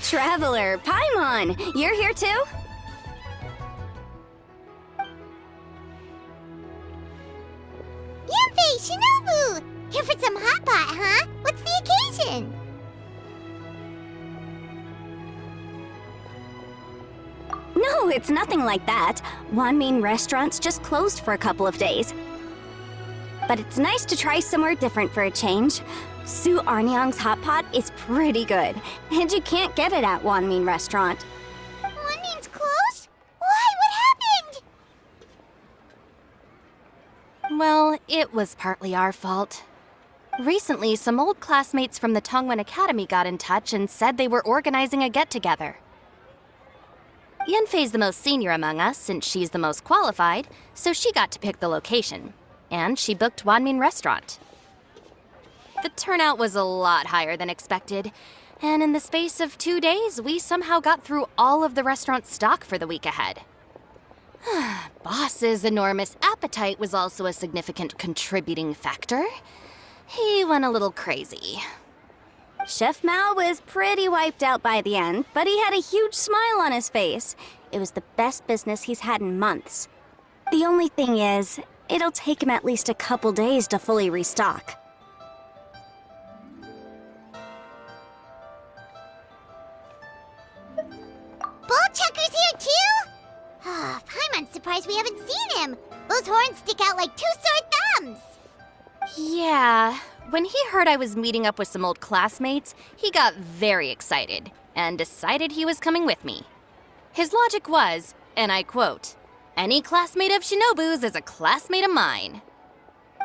Traveler, Paimon, you're here too? Yanfei, Shinobu! Here for some hot pot, huh? What's the occasion? No, it's nothing like that. Wanmin Restaurant's just closed for a couple of days. But it's nice to try somewhere different for a change. Su Arnyang's hot pot is pretty good, and you can't get it at Wanmin Restaurant. Wanmin's closed? Why? What happened? Well, it was partly our fault. Recently, some old classmates from the Tongwen Academy got in touch and said they were organizing a get-together. Yanfei's the most senior among us, since she's the most qualified, so she got to pick the location. And she booked Wanmin Restaurant. The turnout was a lot higher than expected, and in the space of 2 days, we somehow got through all of the restaurant's stock for the week ahead. Boss's enormous appetite was also a significant contributing factor. He went a little crazy. Chef Mao was pretty wiped out by the end, but he had a huge smile on his face. It was the best business he's had in months. The only thing is, it'll take him at least a couple days to fully restock. Bullchucker's here too? Paimon's surprised we haven't seen him. Those horns stick out like two sore thumbs. Yeah, when he heard I was meeting up with some old classmates, he got very excited and decided he was coming with me. His logic was, and I quote, "Any classmate of Shinobu's is a classmate of mine."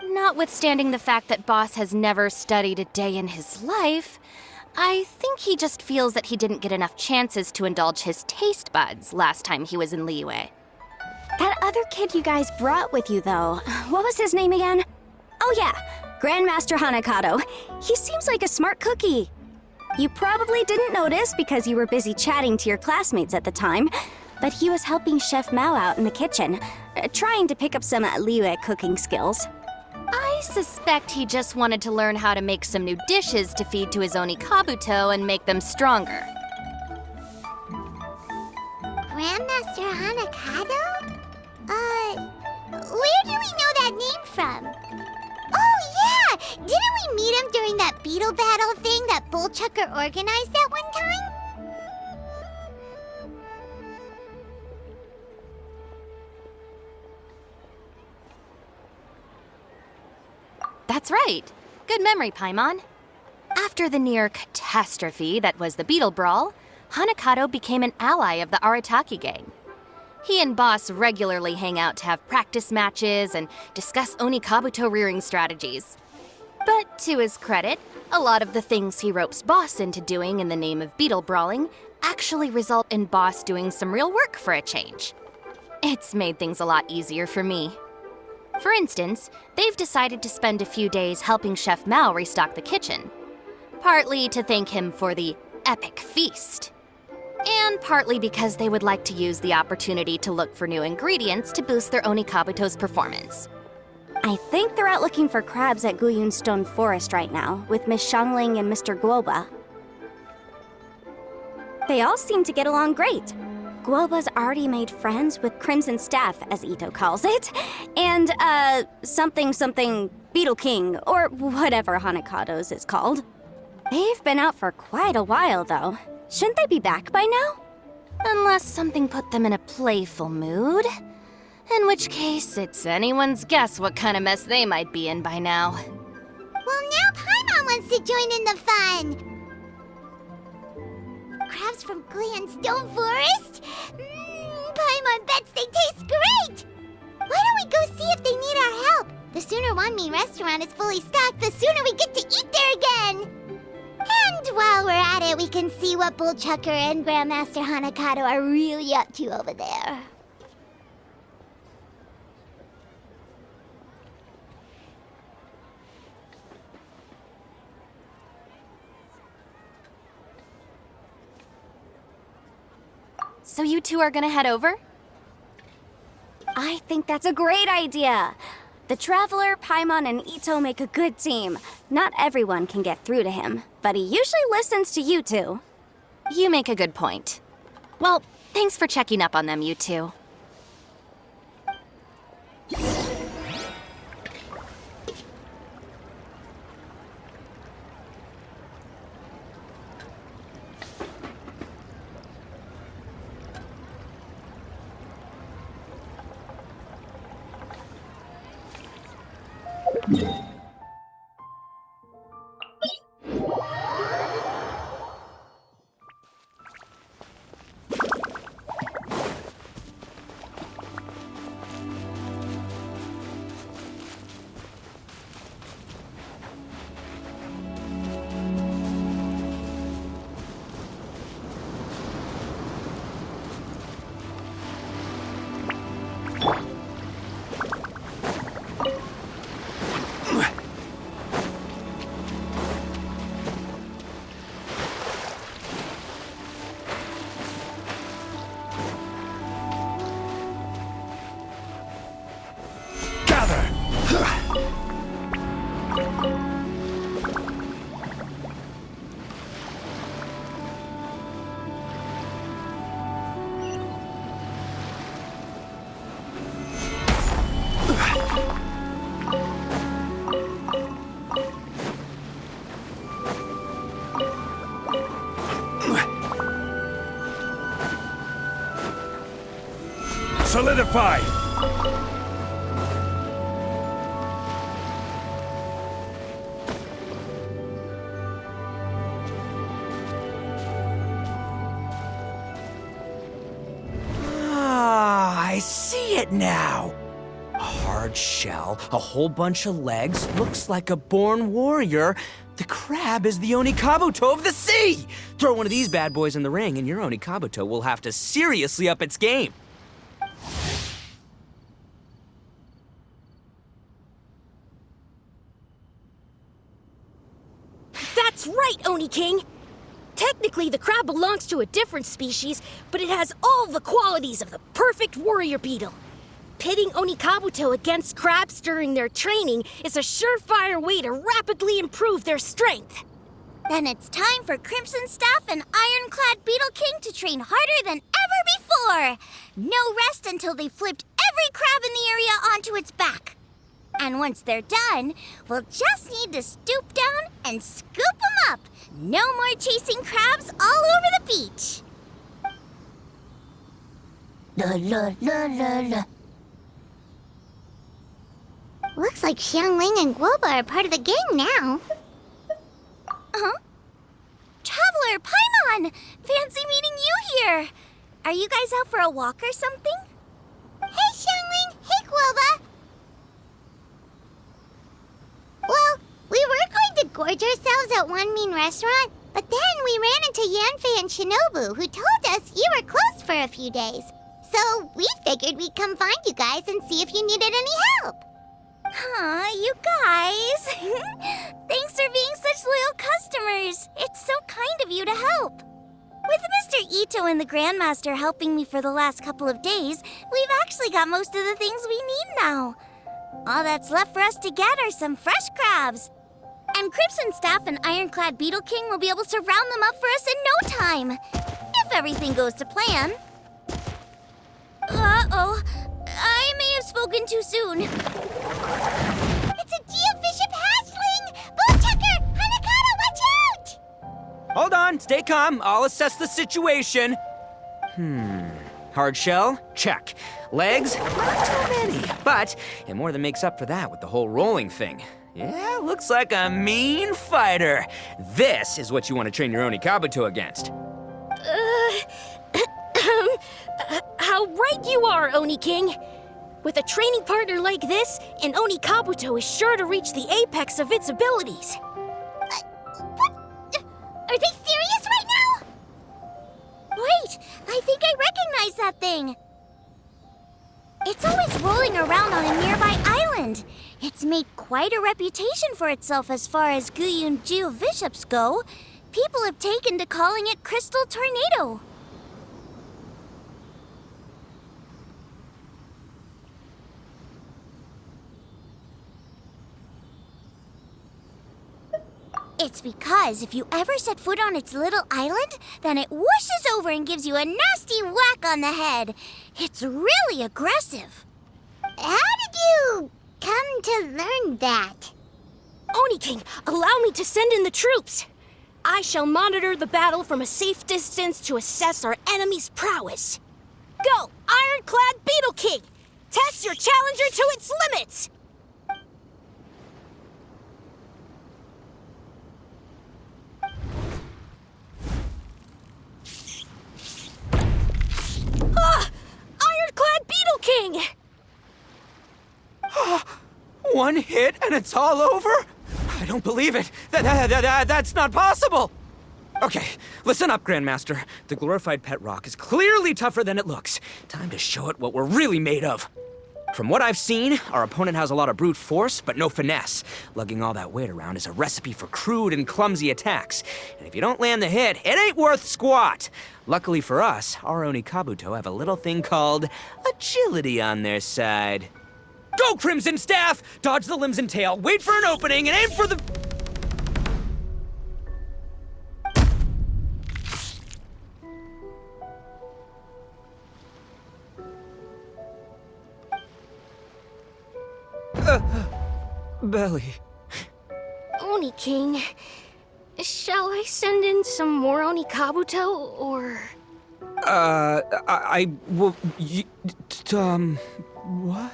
Notwithstanding the fact that Boss has never studied a day in his life, I think he just feels that he didn't get enough chances to indulge his taste buds last time he was in Liyue. That other kid you guys brought with you, though, what was his name again? Oh yeah, Grandmaster Hanakato. He seems like a smart cookie. You probably didn't notice because you were busy chatting to your classmates at the time, but he was helping Chef Mao out in the kitchen, trying to pick up some Liyue cooking skills. I suspect he just wanted to learn how to make some new dishes to feed to his Onikabuto and make them stronger. Grandmaster Hanakato? Where do we know that name from? Oh yeah! Didn't we meet him during that Beetle battle thing that Bullchucker organized that one time? That's right. Good memory, Paimon. After the near catastrophe that was the Beetle Brawl, Hanakato became an ally of the Arataki gang. He and Boss regularly hang out to have practice matches and discuss Onikabuto rearing strategies. But to his credit, a lot of the things he ropes Boss into doing in the name of Beetle Brawling actually result in Boss doing some real work for a change. It's made things a lot easier for me. For instance, they've decided to spend a few days helping Chef Mao restock the kitchen. Partly to thank him for the epic feast. And partly because they would like to use the opportunity to look for new ingredients to boost their Onikabuto's performance. I think they're out looking for crabs at Guyun Stone Forest right now, with Miss Shangling and Mr. Guoba. They all seem to get along great. Guoba's already made friends with Crimson Staff, as Ito calls it, and, something Beetle King, or whatever Hanakato's is called. They've been out for quite a while, though. Shouldn't they be back by now? Unless something put them in a playful mood. In which case, it's anyone's guess what kind of mess they might be in by now. Well, now Paimon wants to join in the fun! Crabs from Guyun Stone Forest? Paimon bets they taste great! Why don't we go see if they need our help? The sooner Wanmin Restaurant is fully stocked, the sooner we get to eat there again! And while we're at it, we can see what Bullchucker and Grandmaster Hanakato are really up to over there. So you two are gonna head over? I think that's a great idea. The Traveler, Paimon, and Ito make a good team. Not everyone can get through to him, but he usually listens to you two. You make a good point. Well, thanks for checking up on them, you two. Solidify! Ah, I see it now. A hard shell, a whole bunch of legs, looks like a born warrior. The crab is the Onikabuto of the sea! Throw one of these bad boys in the ring and your Onikabuto will have to seriously up its game. That's right, Oni King! Technically, the crab belongs to a different species, but it has all the qualities of the perfect warrior beetle. Pitting Onikabuto against crabs during their training is a surefire way to rapidly improve their strength. Then it's time for Crimson Staff and Ironclad Beetle King to train harder than ever before. No rest until they've flipped every crab in the area onto its back. And once they're done, we'll just need to stoop down and scoop them up. No more chasing crabs all over the beach. La la la la la. Looks like Xiangling and Guoba are part of the gang now. Huh? Traveler, Paimon! Fancy meeting you here! Are you guys out for a walk or something? Hey, Xiangling! Hey, Guoba! Well, we were going to gorge ourselves at one mean restaurant, but then we ran into Yanfei and Shinobu, who told us you were closed for a few days. So we figured we'd come find you guys and see if you needed any help. Huh, you guys. Thanks for being such loyal customers. It's so kind of you to help. With Mr. Ito and the Grandmaster helping me for the last couple of days, we've actually got most of the things we need now. All that's left for us to get are some fresh crabs. And Crimson Staff and Ironclad Beetle King will be able to round them up for us in no time. If everything goes to plan. Uh-oh. I may have spoken too soon. It's a geofiship hatchling! Bootchecker! Hanakata, watch out! Hold on, stay calm. I'll assess the situation. Hard shell? Check. Legs? Not too many. But it more than makes up for that with the whole rolling thing. Yeah, looks like a mean fighter. This is what you want to train your Onikabuto against. How right you are, Oni King! With a training partner like this, an Onikabuto is sure to reach the apex of its abilities. What? Are they serious right now? Wait, I think I recognize that thing. It's always rolling around on a nearby island. It's made quite a reputation for itself as far as Guyun geoviships go. People have taken to calling it Crystal Tornado. It's because if you ever set foot on its little island, then it whooshes over and gives you a nasty whack on the head. It's really aggressive. How did you come to learn that? Oni King, allow me to send in the troops. I shall monitor the battle from a safe distance to assess our enemy's prowess. Go, Ironclad Beetle King! Test your challenger to its limits! Ah! Ironclad Beetle King! One hit and it's all over? I don't believe it. That's not possible. Okay, listen up, Grandmaster. The glorified pet rock is clearly tougher than it looks. Time to show it what we're really made of. From what I've seen, our opponent has a lot of brute force, but no finesse. Lugging all that weight around is a recipe for crude and clumsy attacks. And if you don't land the hit, it ain't worth squat. Luckily for us, our Oni Kabuto have a little thing called agility on their side. Go, Crimson Staff! Dodge the limbs and tail, wait for an opening, and aim for the... Belly. Oni King, shall I send in some more Oni Kabuto, or... What?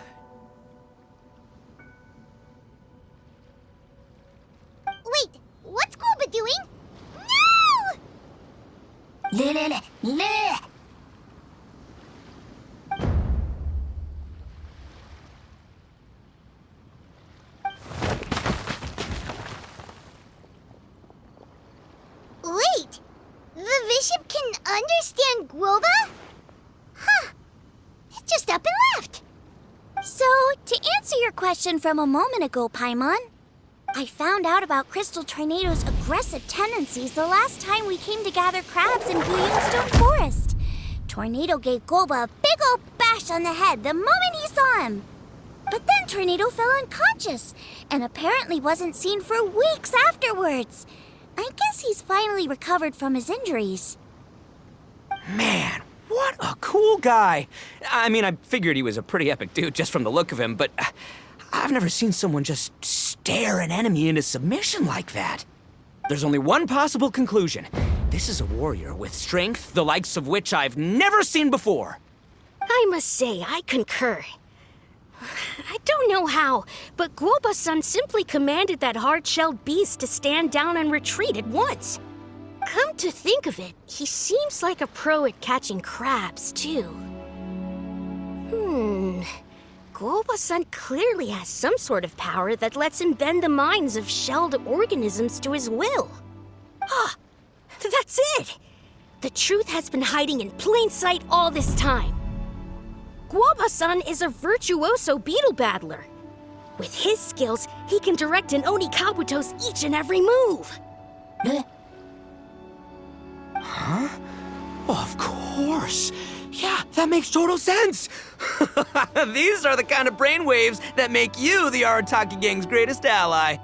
Wait, what's Goba doing? No! Wait, the bishop can understand Guoba? Huh, it just up and left. So, to answer your question from a moment ago, Paimon, I found out about Crystal Tornado's aggressive tendencies the last time we came to gather crabs in Blue Stone Forest. Tornado gave Goba a big old bash on the head the moment he saw him. But then Tornado fell unconscious and apparently wasn't seen for weeks afterwards. I guess he's finally recovered from his injuries. Man, what a cool guy. I mean, I figured he was a pretty epic dude just from the look of him, but I've never seen someone just stare an enemy into submission like that. There's only one possible conclusion. This is a warrior with strength, the likes of which I've never seen before. I must say, I concur. I don't know how, but Guoba-san simply commanded that hard-shelled beast to stand down and retreat at once. Come to think of it, he seems like a pro at catching crabs, too. Guoba-san clearly has some sort of power that lets him bend the minds of shelled organisms to his will. Ah, that's it! The truth has been hiding in plain sight all this time. Guoba-san is a virtuoso beetle battler. With his skills, he can direct an Oni Kabuto's each and every move. Huh? Oh, of course. Yeah, that makes total sense. These are the kind of brainwaves that make you the Arataki gang's greatest ally.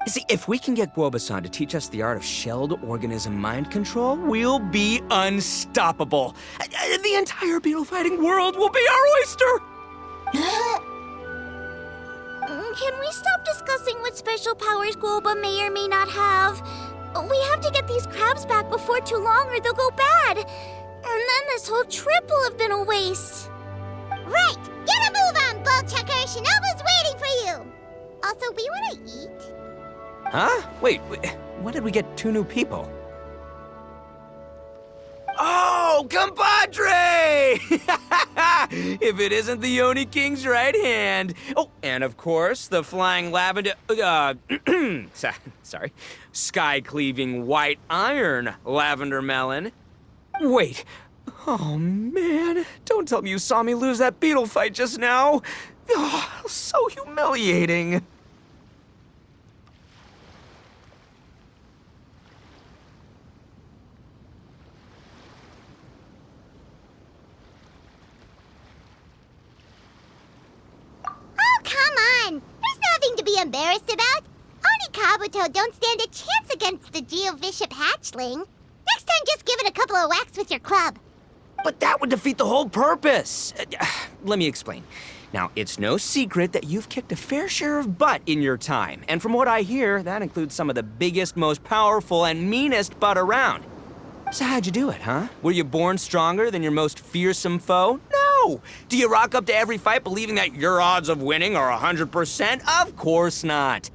You see, if we can get Guoba-san to teach us the art of shelled organism mind control, we'll be unstoppable. The entire beetle fighting world will be our oyster. Can we stop discussing what special powers Guoba may or may not have? We have to get these crabs back before too long or they'll go bad. And then this whole trip will have been a waste. Right! Get a move on, Ballchucker! Shinobu's waiting for you! Also, we want to eat. Huh? Wait, when did we get 2 new people? Oh, compadre! If it isn't the Oni King's right hand. Oh, and of course, the flying lavender, sorry, sky-cleaving white iron lavender melon. Wait, oh man, don't tell me you saw me lose that beetle fight just now. Oh, so humiliating. Oh, come on! There's nothing to be embarrassed about. Oni Kabuto don't stand a chance against the Geovishap hatchling. Next time, just give it a couple of whacks with your club. But that would defeat the whole purpose. Let me explain. Now, it's no secret that you've kicked a fair share of butt in your time. And from what I hear, that includes some of the biggest, most powerful, and meanest butt around. So how'd you do it, huh? Were you born stronger than your most fearsome foe? No! Do you rock up to every fight believing that your odds of winning are 100%? Of course not.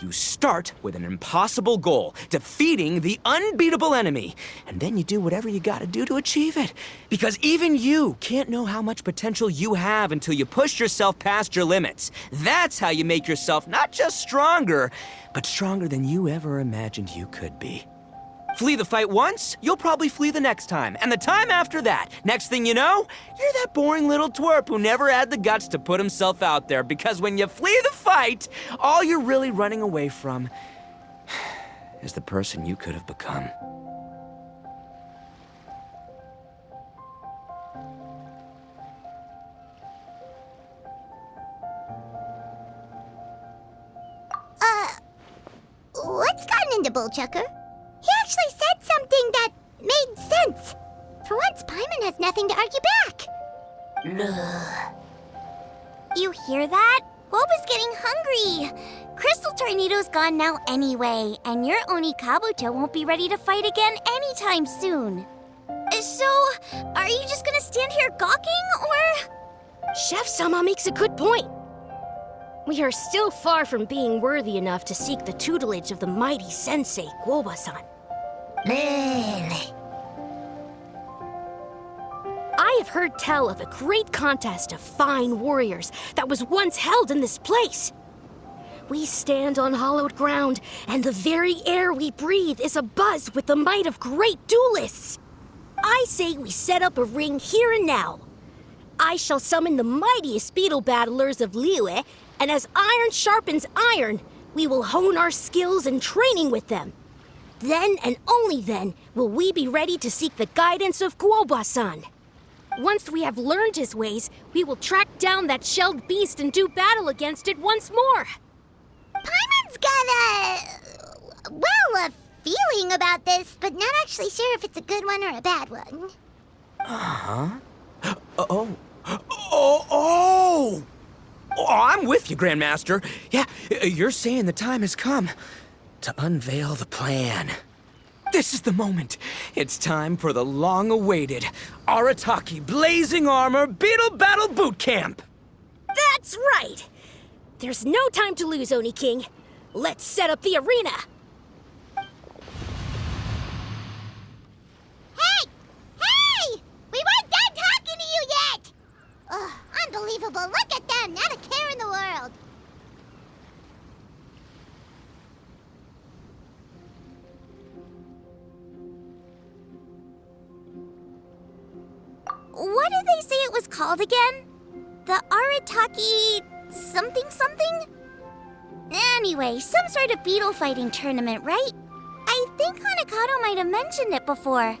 You start with an impossible goal, defeating the unbeatable enemy. And then you do whatever you gotta do to achieve it. Because even you can't know how much potential you have until you push yourself past your limits. That's how you make yourself not just stronger, but stronger than you ever imagined you could be. Flee the fight once, you'll probably flee the next time, and the time after that. Next thing you know, you're that boring little twerp who never had the guts to put himself out there, because when you flee the fight, all you're really running away from is the person you could have become. What's gotten into Bullchucker? He actually said something that made sense. For once, Paimon has nothing to argue back. You hear that? Boba's getting hungry. Crystal Tornado's gone now anyway, and your Oni Kabuto won't be ready to fight again anytime soon. So, are you just gonna stand here gawking, or...? Chef-sama makes a good point. We are still far from being worthy enough to seek the tutelage of the mighty sensei, Guoba-san. I have heard tell of a great contest of fine warriors that was once held in this place. We stand on hallowed ground, and the very air we breathe is abuzz with the might of great duelists. I say we set up a ring here and now. I shall summon the mightiest beetle battlers of Liyue, and as iron sharpens iron, we will hone our skills and training with them. Then and only then will we be ready to seek the guidance of Guoba-san. Once we have learned his ways, we will track down that shelled beast and do battle against it once more. Paimon's got a feeling about this, but not actually sure if it's a good one or a bad one. Oh, I'm with you, Grandmaster. Yeah, you're saying the time has come to unveil the plan. This is the moment. It's time for the long-awaited Arataki Blazing Armor Beetle Battle Boot Camp. That's right! There's no time to lose, Oni King. Let's set up the arena. Hey! We weren't done talking to you yet! Ugh, unbelievable. Look at them, not a care in the world. What did they say it was called again? The Arataki something? Anyway, some sort of beetle fighting tournament, right? I think Hanakato might have mentioned it before.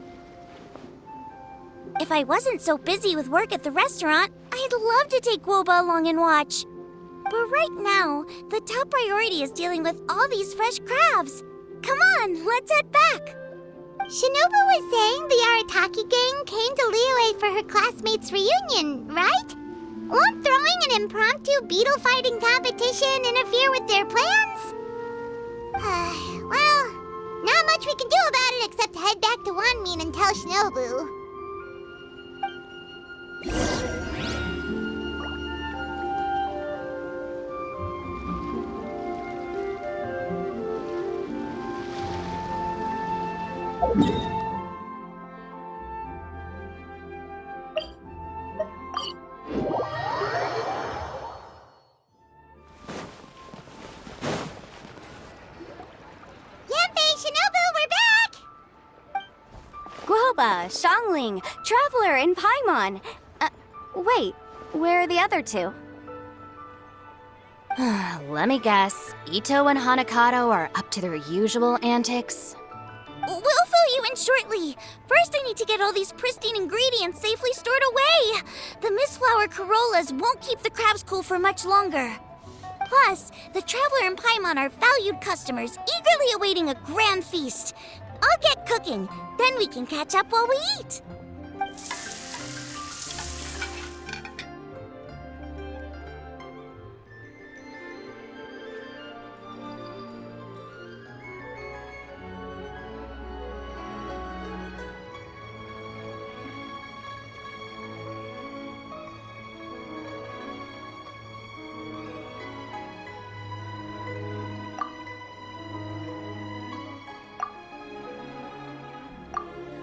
If I wasn't so busy with work at the restaurant, I'd love to take Guoba along and watch. But right now, the top priority is dealing with all these fresh crabs. Come on, let's head back. Shinobu was saying the Arataki gang came to Liyue for her classmates' reunion, right? Won't throwing an impromptu beetle fighting competition interfere with their plans? Well, not much we can do about it except head back to Wanmin and tell Shinobu. Guoba, Xiangling, Traveler, and Paimon. Wait, where are the other two? Let me guess. Ito and Hanakato are up to their usual antics. We'll fill you in shortly. First, I need to get all these pristine ingredients safely stored away. The mistflower corollas won't keep the crabs cool for much longer. Plus, the Traveler and Paimon are valued customers, eagerly awaiting a grand feast. I'll get cooking, then we can catch up while we eat.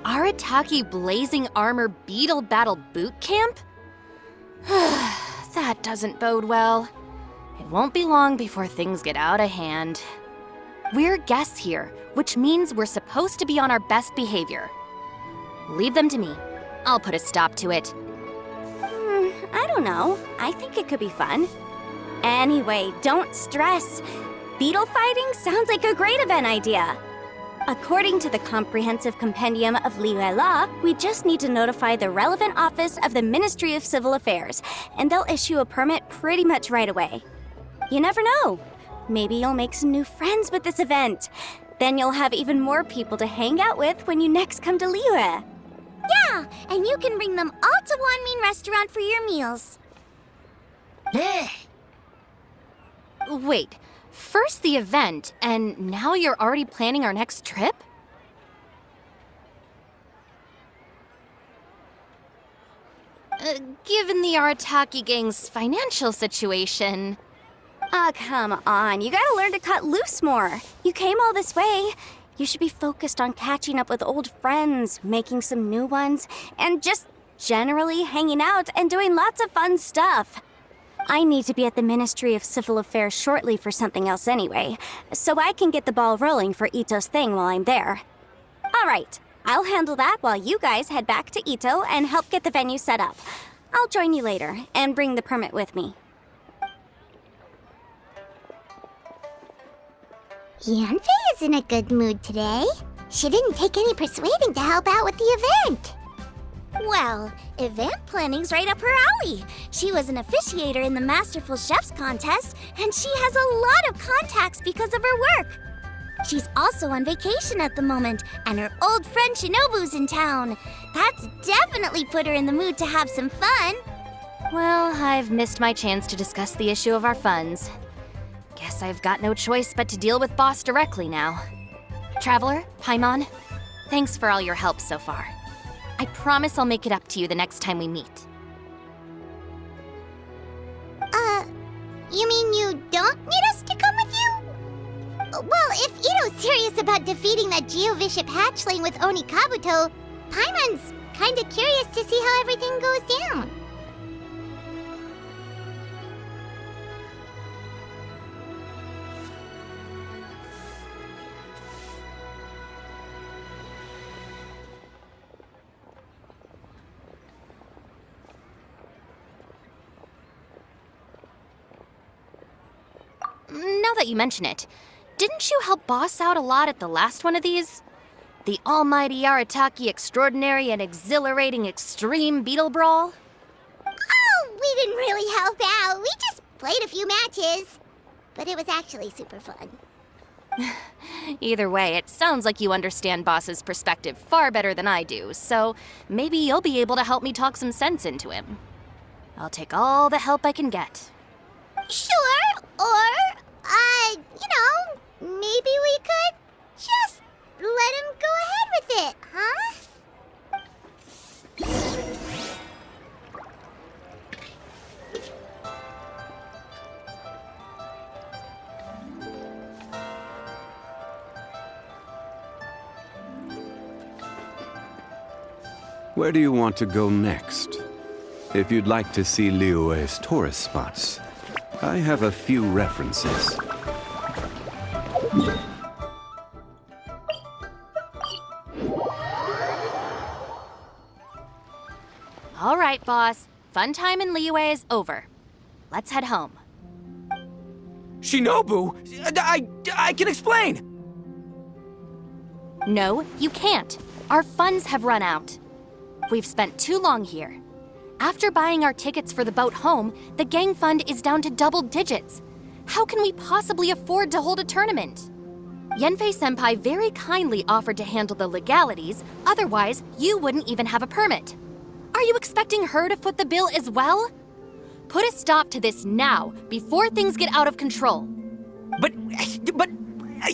Arataki Blazing Armor Beetle Battle Boot Camp? That doesn't bode well. It won't be long before things get out of hand. We're guests here, which means we're supposed to be on our best behavior. Leave them to me. I'll put a stop to it. I don't know. I think it could be fun. Anyway, don't stress. Beetle fighting sounds like a great event idea. According to the Comprehensive Compendium of Liyue Law, we just need to notify the relevant office of the Ministry of Civil Affairs, and they'll issue a permit pretty much right away. You never know. Maybe you'll make some new friends with this event. Then you'll have even more people to hang out with when you next come to Liyue. Yeah, and you can bring them all to Wanmin Restaurant for your meals. Wait, first the event, and now you're already planning our next trip? Given the Arataki gang's financial situation... Ah, come on. You gotta learn to cut loose more. You came all this way. You should be focused on catching up with old friends, making some new ones, and just generally hanging out and doing lots of fun stuff. I need to be at the Ministry of Civil Affairs shortly for something else anyway, so I can get the ball rolling for Ito's thing while I'm there. All right, I'll handle that while you guys head back to Ito and help get the venue set up. I'll join you later and bring the permit with me. Yanfei is in a good mood today. She didn't take any persuading to help out with the event. Well, event planning's right up her alley. She was an officiator in the Masterful Chefs contest, and she has a lot of contacts because of her work. She's also on vacation at the moment, and her old friend Shinobu's in town. That's definitely put her in the mood to have some fun. Well, I've missed my chance to discuss the issue of our funds. Guess I've got no choice but to deal with Boss directly now. Traveler, Paimon, thanks for all your help so far. I promise I'll make it up to you the next time we meet. You mean you don't need us to come with you? Well, if Ito's serious about defeating that Geovishap hatchling with Oni Kabuto, Paimon's kinda curious to see how everything goes down. Now that you mention it, didn't you help Boss out a lot at the last one of these? The almighty Arataki extraordinary and exhilarating extreme Beetle Brawl? Oh, we didn't really help out. We just played a few matches. But it was actually super fun. Either way, it sounds like you understand Boss's perspective far better than I do, so maybe you'll be able to help me talk some sense into him. I'll take all the help I can get. Sure, or, maybe we could just let him go ahead with it, huh? Where do you want to go next? If you'd like to see Liyue's tourist spots, I have a few references. All right, Boss. Fun time in Liyue is over. Let's head home. Shinobu, I can explain. No, you can't. Our funds have run out. We've spent too long here. After buying our tickets for the boat home, the gang fund is down to double digits. how can we possibly afford to hold a tournament? Yenfei-senpai very kindly offered to handle the legalities, otherwise you wouldn't even have a permit. Are you expecting her to foot the bill as well? Put a stop to this now, before things get out of control. But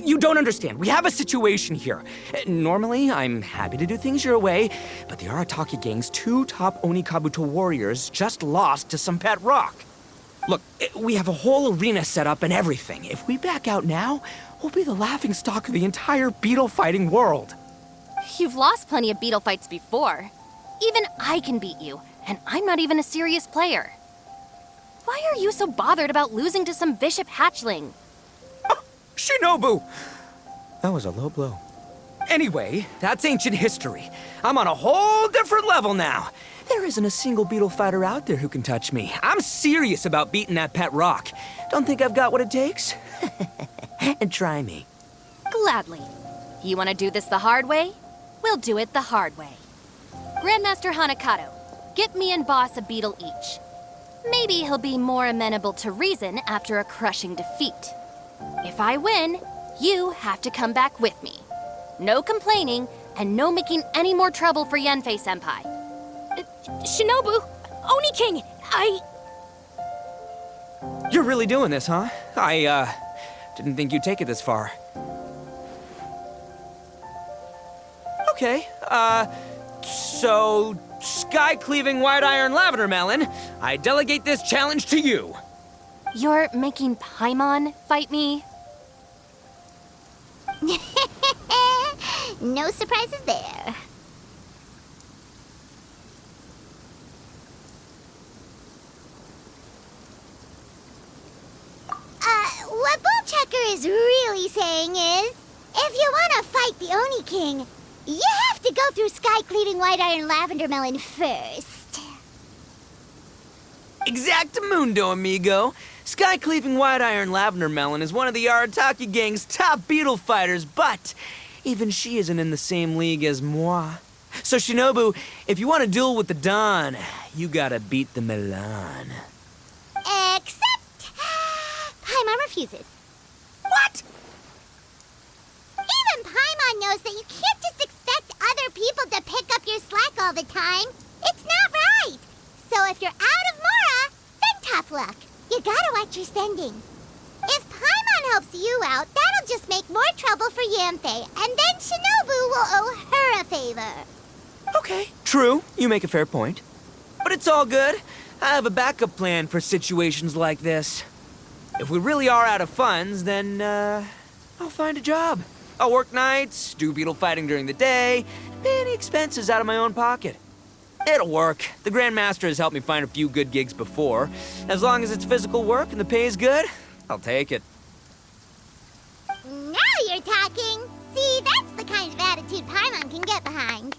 you don't understand. We have a situation here. Normally, I'm happy to do things your way, but the Arataki gang's 2 top Onikabuto warriors just lost to some pet rock. Look, we have a whole arena set up and everything. If we back out now, we'll be the laughingstock of the entire beetle fighting world. You've lost plenty of beetle fights before. Even I can beat you, and I'm not even a serious player. Why are you so bothered about losing to some bishop hatchling? Oh, Shinobu! That was a low blow. Anyway, that's ancient history. I'm on a whole different level now. There isn't a single beetle fighter out there who can touch me. I'm serious about beating that pet rock. Don't think I've got what it takes? And try me. Gladly. You want to do this the hard way? We'll do it the hard way. Grandmaster Hanakato, get me and Boss a beetle each. Maybe he'll be more amenable to reason after a crushing defeat. If I win, you have to come back with me. No complaining, and no making any more trouble for Yenfei-senpai. Shinobu, Oni King, You're really doing this, huh? I didn't think you'd take it this far. Okay, so sky-cleaving white iron lavender melon, I delegate this challenge to you. You're making Paimon fight me? No surprises there. What Bullchecker is really saying is, if you want to fight the Oni King, you have to go through sky-cleaving white iron lavender melon first. Exactamundo, amigo. Sky-cleaving white iron lavender melon is one of the Arataki gang's top beetle fighters, but even she isn't in the same league as moi. So Shinobu, if you want to duel with the Don, you gotta beat the Milan. Except... Paimon refuses. What? Even Paimon knows that you can't just expect other people to pick up your slack all the time. It's not right. So if you're out of Mora, then tough luck. You gotta watch your spending. If Paimon helps you out, that'll just make more trouble for Yanfei, and then Shinobu will owe her a favor. Okay, true. You make a fair point. But it's all good. I have a backup plan for situations like this. If we really are out of funds, then, I'll find a job. I'll work nights, do beetle fighting during the day, and pay any expenses out of my own pocket. It'll work. The Grandmaster has helped me find a few good gigs before. As long as it's physical work and the pay is good, I'll take it. Now you're talking. See, that's the kind of attitude Paimon can get behind.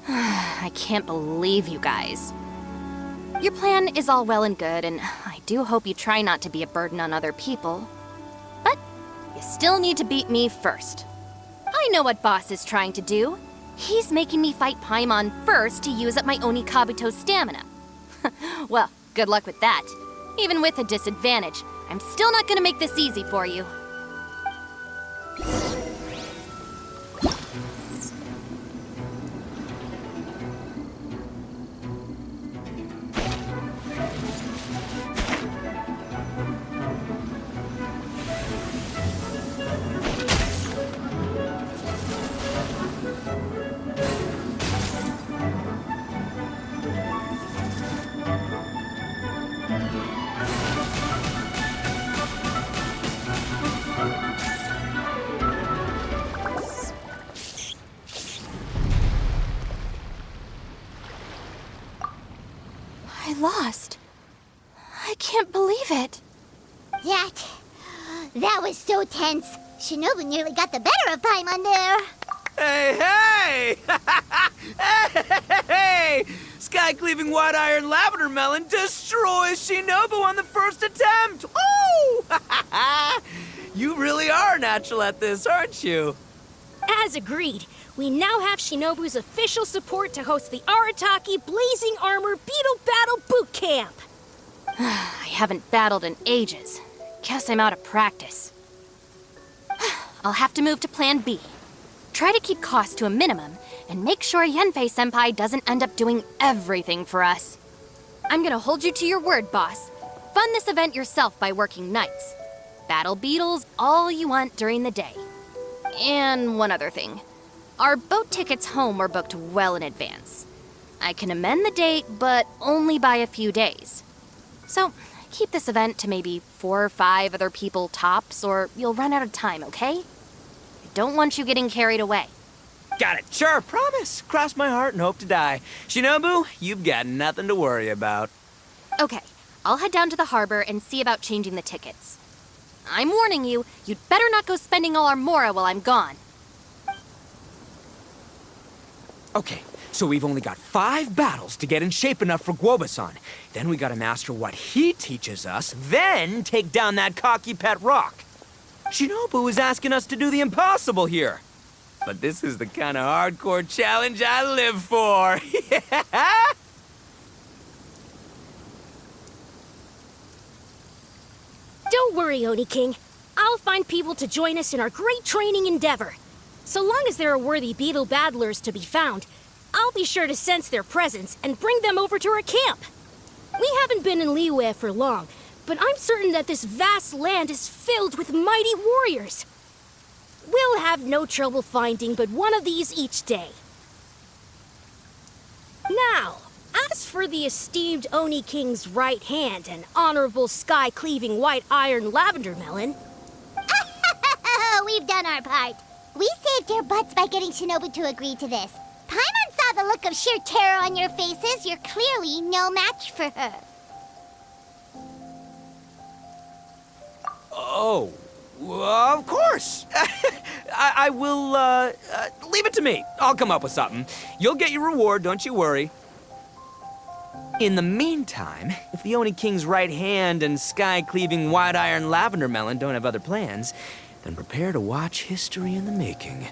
I can't believe you guys. Your plan is all well and good, and I do hope you try not to be a burden on other people. But you still need to beat me first. I know what Boss is trying to do. He's making me fight Paimon first to use up my Oni Kabuto's stamina. Well, good luck with that. Even with a disadvantage, I'm still not gonna make this easy for you. I lost. I can't believe it. That was so tense. Shinobu nearly got the better of Paimon there. Hey, hey! Hey! Sky-cleaving white iron lavender melon destroys Shinobu on the first attempt! Oh! You really are natural at this, aren't you? As agreed, we now have Shinobu's official support to host the Arataki Blazing Armor Beetle Battle Boot Camp. I haven't battled in ages. Guess I'm out of practice. I'll have to move to Plan B. Try to keep costs to a minimum, and make sure Yanfei-senpai doesn't end up doing everything for us. I'm gonna hold you to your word, boss. Fund this event yourself by working nights. Battle beetles all you want during the day. And one other thing. Our boat tickets home were booked well in advance. I can amend the date, but only by a few days. So, keep this event to maybe 4 or 5 other people tops, or you'll run out of time, okay? I don't want you getting carried away. Got it. Sure, promise. Cross my heart and hope to die. Shinobu, you've got nothing to worry about. Okay, I'll head down to the harbor and see about changing the tickets. I'm warning you, you'd better not go spending all our mora while I'm gone. Okay, so we've only got 5 battles to get in shape enough for Guoba-san. Then we gotta master what he teaches us, then take down that cocky pet rock. Shinobu is asking us to do the impossible here. But this is the kind of hardcore challenge I live for. Yeah! Don't worry, Oni King. I'll find people to join us in our great training endeavor. So long as there are worthy beetle battlers to be found, I'll be sure to sense their presence and bring them over to our camp. We haven't been in Liyue for long, but I'm certain that this vast land is filled with mighty warriors. We'll have no trouble finding but one of these each day. Now, as for the esteemed Oni King's right hand and honorable sky-cleaving white iron lavender melon... We've done our part. We saved your butts by getting Shinobu to agree to this. Paimon saw the look of sheer terror on your faces. You're clearly no match for her. Oh, of course. I will, leave it to me. I'll come up with something. You'll get your reward, don't you worry. In the meantime, if the Oni King's right hand and sky-cleaving white iron lavender melon don't have other plans, then prepare to watch history in the making.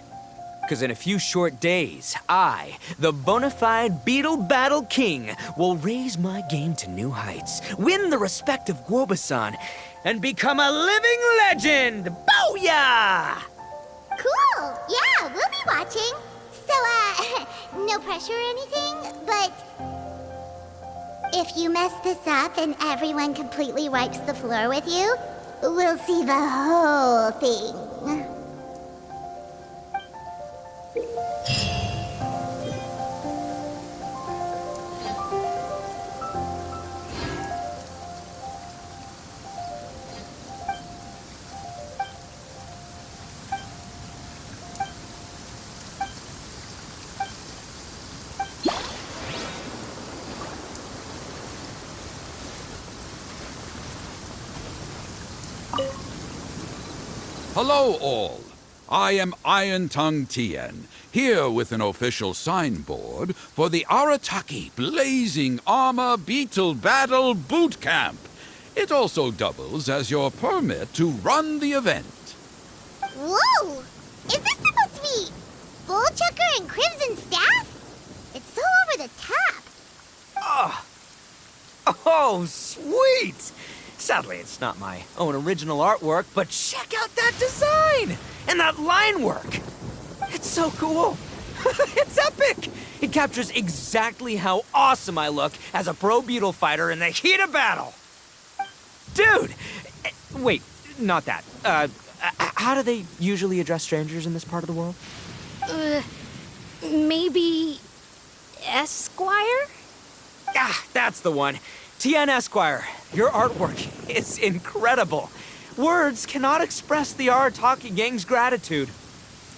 Because in a few short days, I, the bona fide Beetle Battle King, will raise my game to new heights, win the respect of Guoba-san, and become a living legend! Booyah! Cool. Yeah, we'll be watching. So, no pressure or anything, but... if you mess this up and everyone completely wipes the floor with you, we'll see the whole thing. Hello, all. I am Iron Tongue Tien, here with an official signboard for the Arataki Blazing Armor Beetle Battle Boot Camp. It also doubles as your permit to run the event. Whoa! Is this supposed to be Bullchucker and Crimson Staff? It's so over the top. Oh, sweet! Sadly, it's not my own original artwork, but check out that design! And that line work! It's so cool! It's epic! It captures exactly how awesome I look as a pro beetle fighter in the heat of battle! Dude! Wait, not that. How do they usually address strangers in this part of the world? Maybe... Esquire? Ah, that's the one. Tien Esquire, your artwork is incredible. Words cannot express the Arataki gang's gratitude.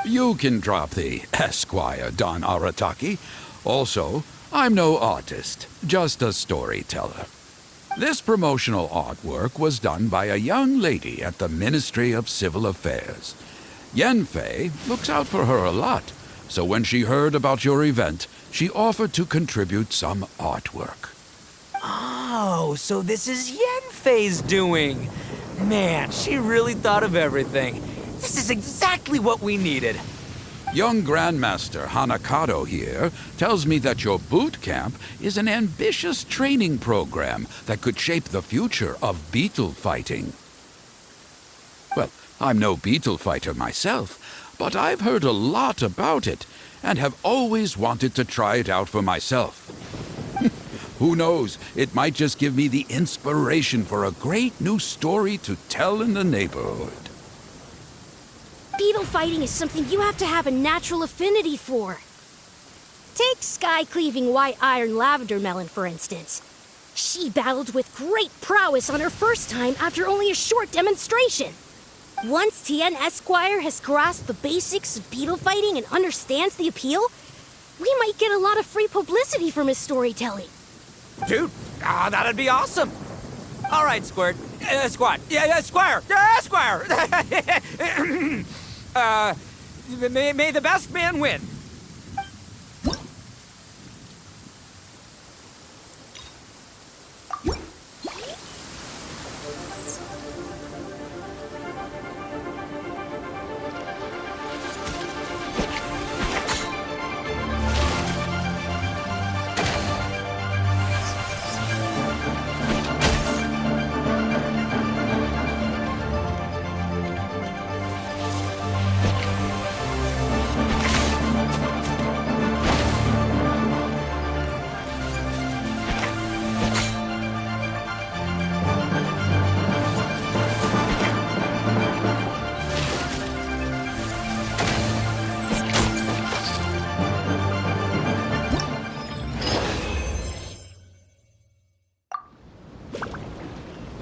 You can drop the Esquire, Don Arataki. Also, I'm no artist, just a storyteller. This promotional artwork was done by a young lady at the Ministry of Civil Affairs. Yanfei looks out for her a lot, so when she heard about your event, she offered to contribute some artwork. Oh, so this is Yenfei's doing. Man, she really thought of everything. This is exactly what we needed. Young Grandmaster Hanakado here tells me that your boot camp is an ambitious training program that could shape the future of beetle fighting. Well, I'm no beetle fighter myself, but I've heard a lot about it and have always wanted to try it out for myself. Who knows, it might just give me the inspiration for a great new story to tell in the neighborhood. Beetle fighting is something you have to have a natural affinity for. Take sky-cleaving white iron lavender melon, for instance. She battled with great prowess on her first time after only a short demonstration. Once Tien Esquire has grasped the basics of beetle fighting and understands the appeal, we might get a lot of free publicity from his storytelling. Dude, that'd be awesome. All right, Squirt. Squad. Yeah, Squire. Yeah, Squire. May the best man win.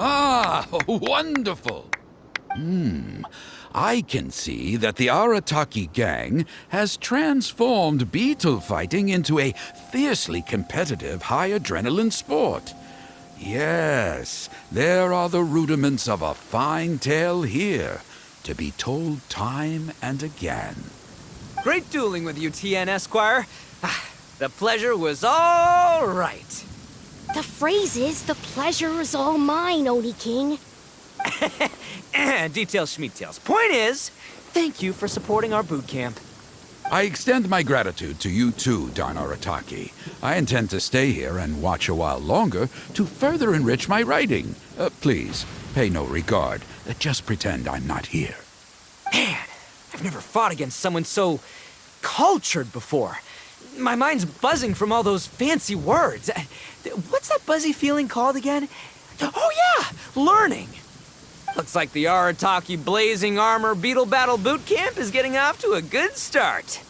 Ah, wonderful! I can see that the Arataki gang has transformed beetle fighting into a fiercely competitive high-adrenaline sport. Yes, there are the rudiments of a fine tale here, to be told time and again. Great dueling with you, Tien Esquire. The pleasure was all right. The phrase is, the pleasure is all mine, Oni King. Details, schmeetails. Point is, thank you for supporting our boot camp. I extend my gratitude to you too, Don Arataki. I intend to stay here and watch a while longer to further enrich my writing. Please, pay no regard. Just pretend I'm not here. Man, I've never fought against someone so cultured before. My mind's buzzing from all those fancy words. What's that buzzy feeling called again? Oh yeah, learning. Looks like the Arataki Blazing Armor Beetle Battle Boot Camp is getting off to a good start.